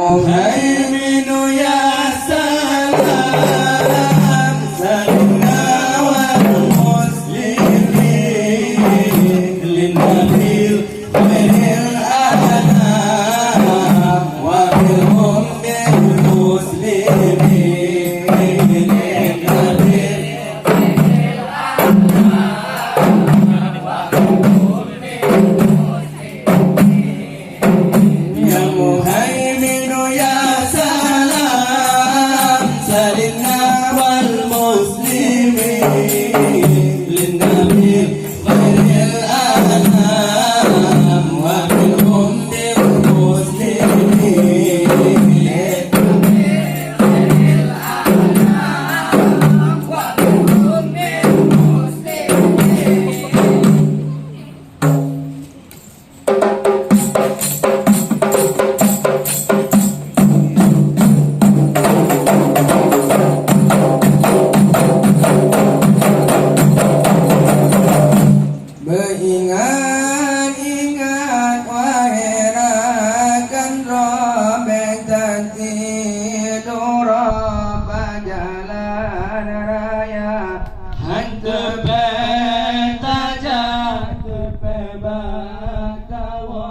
muhaiminu ya salam salimna wal muslimin linnabil khairil anam wa bilhum bil muslimin linnabil khairil anam wa bilhum bil muslimin ya muhaiminu ya salam salimna wal muslimin linnabil khairil anam wa bilhum bil muslimin Beringat-ingat wahai rakan robek tak tidur apa jalan raya hantu betajak terpebakawa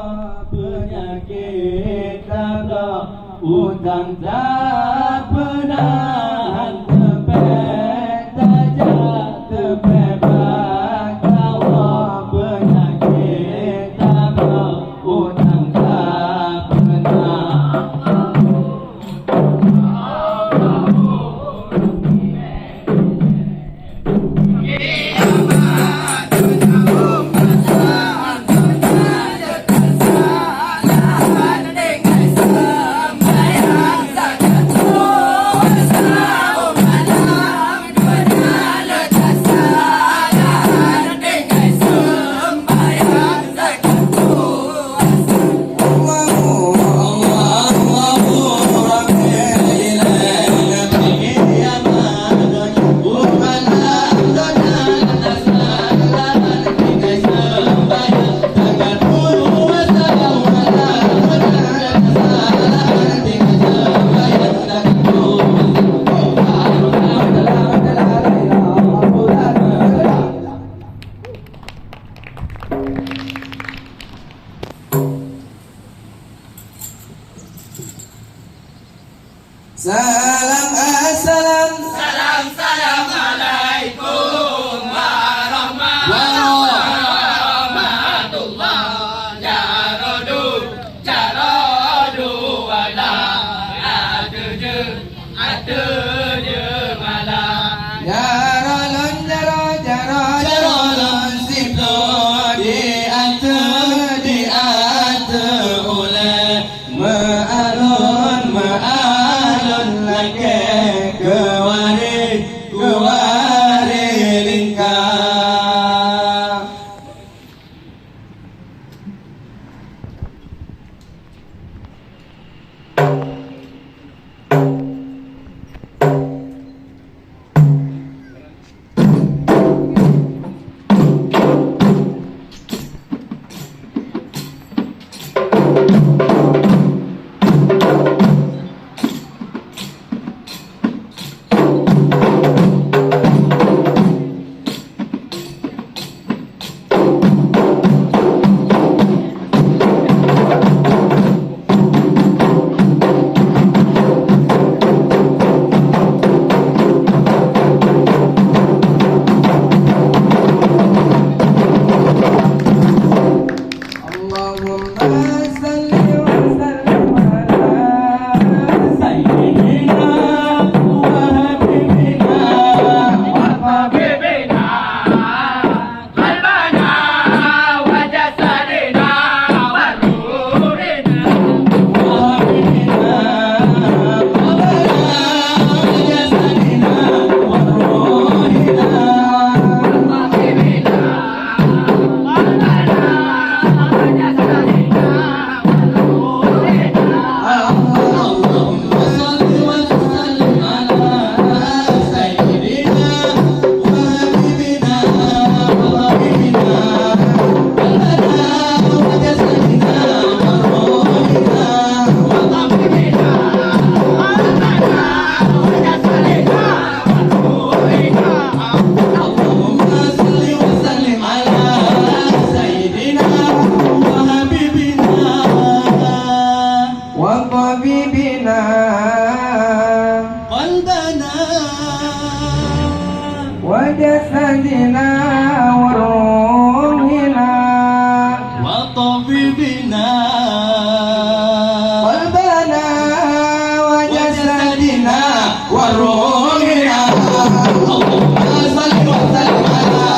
penyakit tabrak utang tak pernah hantu betajak terpebakawa penyakit tabrak utang tak pernah Salam assalam Salam alaikum warahmatullah Jarodu wala Ada je malam Jarolon siplo di ate oleh ma'alun lagi kewari lingkar وروحنا قلبنا وجسدنا وروحنا وطبيبنا قلبنا وجسدنا وروحنا اللهم صل وسلم على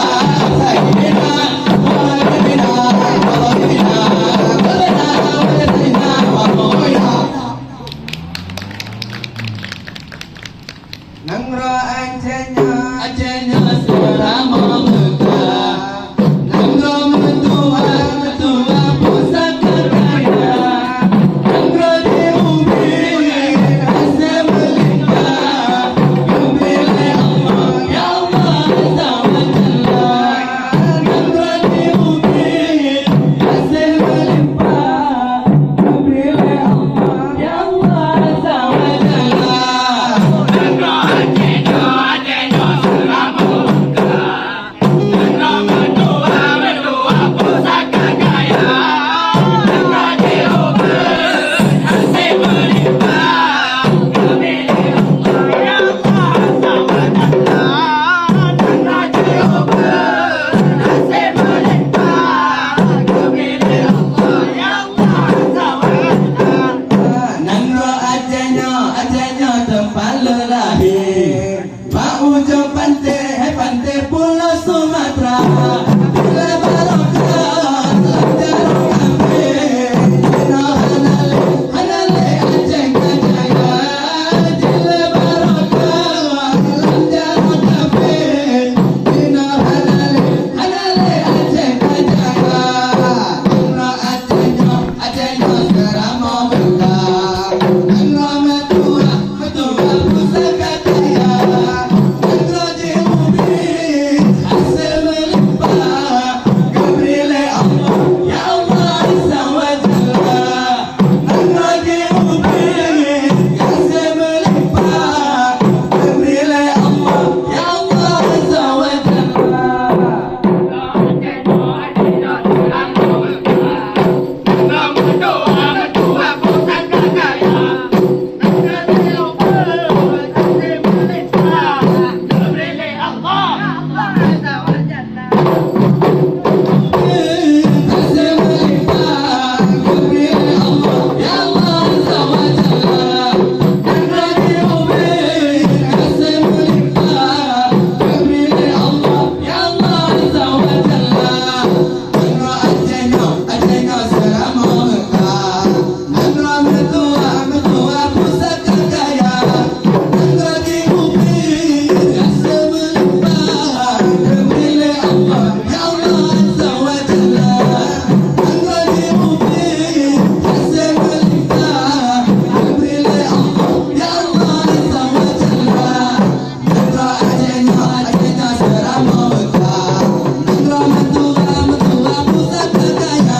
سيدنا وحبيبنا وطبيبنا قلبنا وجسدنا وروحنا Nangro Acehnya selama Mekah, Nangro mentua pusaka kaya, Nangro di Hubungi Aceh melimpah, Kembali Allah ya Allah Azza wa Jalla. Nangro di Hubungi Aceh melimpah, Kembali Allah ya Allah Azza wa Jalla. Acehnya tempat lelahir, Pak ujung pantai pulau Sumatera. Bila barokah jarum kambing, Dino hanale Aceh kajaya. Bila barokah jarum kambing, Dino hanale Aceh kajaya. Nangro Acehnya serama Mekah, Nangro mentua pusaka kaya, Nangro di Hubungi Aceh melimpah, Kembali Allah ya Allah Azza wa Jalla. Nangro di Hubungi Aceh melimpah, Kembali Allah ya Allah Azza wa Jalla. Aceh melimpah, Kembali Allah ya Allah Azza wa Jalla. Nangro di Hubungi Aceh melimpah, Kembali Allah ya Allah Azza wa Jalla. Nangro Acehnya selama Mekah, Nangro mentua pusaka kaya, Nangro di Hubungi Aceh melimpah, Kembali Allah ya Allah Azza wa Jalla. Nangro di Hubungi Aceh melimpah, Kembali Allah ya Allah Azza wa Jalla. Nangro Acehnya selama Mekah, Nangro mentua pusaka kaya,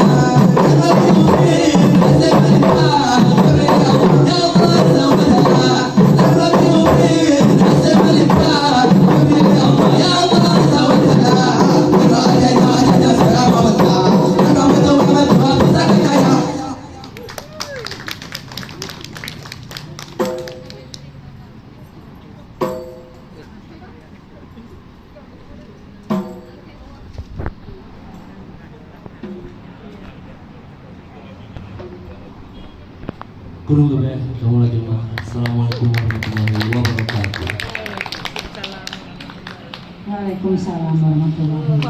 Nangro di Hubungi Aceh melimpah, Kembali Allah ya Allah Azza wa Jalla. Nangro di Hubungi Aceh melimpah, Kembali Allah ya Allah Azza wa Jalla. Nangro Acehnya selama Mekah, Nangro mentua pusaka kaya. Kurung lebih, kamu lagi mah. Assalamualaikum warahmatullahi wabarakatuh. Waalaikumsalam warahmatullahi wabarakatuh.